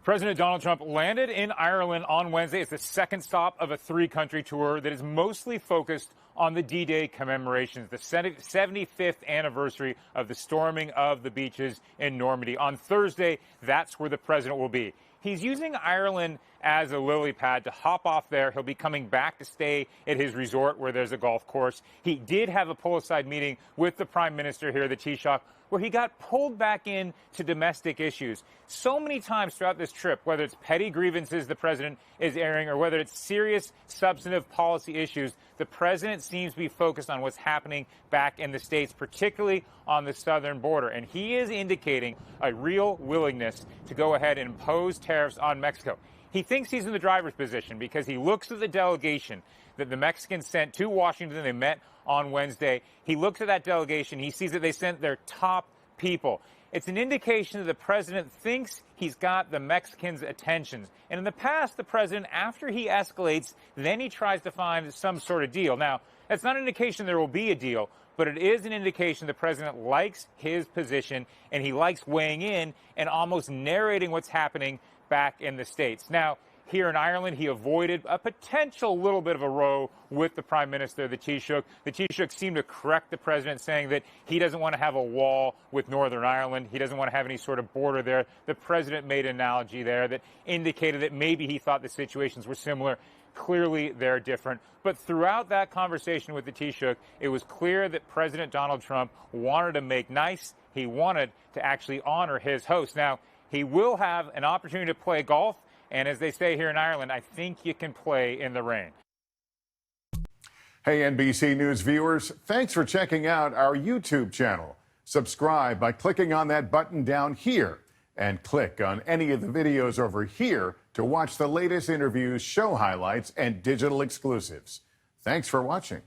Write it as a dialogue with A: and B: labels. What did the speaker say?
A: President Donald Trump landed in Ireland on Wednesday. It's the second stop of a three-country tour that is mostly focused on the D-Day commemorations, the 75th anniversary of the storming of the beaches in Normandy. On Thursday, that's where the president will be. He's using Ireland as a lily pad to hop off there. He'll be coming back to stay at his resort where there's a golf course. He did have a pull-aside meeting with the prime minister here at the Taoiseach, where he got pulled back in to domestic issues. So many times throughout this trip, whether it's petty grievances the president is airing or whether it's serious substantive policy issues, the president seems to be focused on what's happening back in the States, particularly on the southern border. And he is indicating a real willingness to go ahead and impose tariffs on Mexico. He thinks he's in the driver's position because he looks at the delegation that the Mexicans sent to Washington. They met on Wednesday. He looks at that delegation. He sees that they sent their top people. It's an indication that the president thinks he's got the Mexicans' attention. And in the past, the president, after he escalates, then he tries to find some sort of deal. Now, that's not an indication there will be a deal, but it is an indication the president likes his position and he likes weighing in and almost narrating what's happening back in the States. Now, here in Ireland, he avoided a potential little bit of a row with the prime minister, the Taoiseach. The Taoiseach seemed to correct the president, saying that he doesn't want to have a wall with Northern Ireland. He doesn't want to have any sort of border there. The president made an analogy there that indicated that maybe he thought the situations were similar. Clearly, they're different. But throughout that conversation with the Taoiseach, it was clear that President Donald Trump wanted to make nice. He wanted to actually honor his host. Now, he will have an opportunity to play golf. And as they say here in Ireland, I think you can play in the rain.
B: Hey, NBC News viewers, thanks for checking out our YouTube channel. Subscribe by clicking on that button down here and click on any of the videos over here to watch the latest interviews, show highlights, and digital exclusives. Thanks for watching.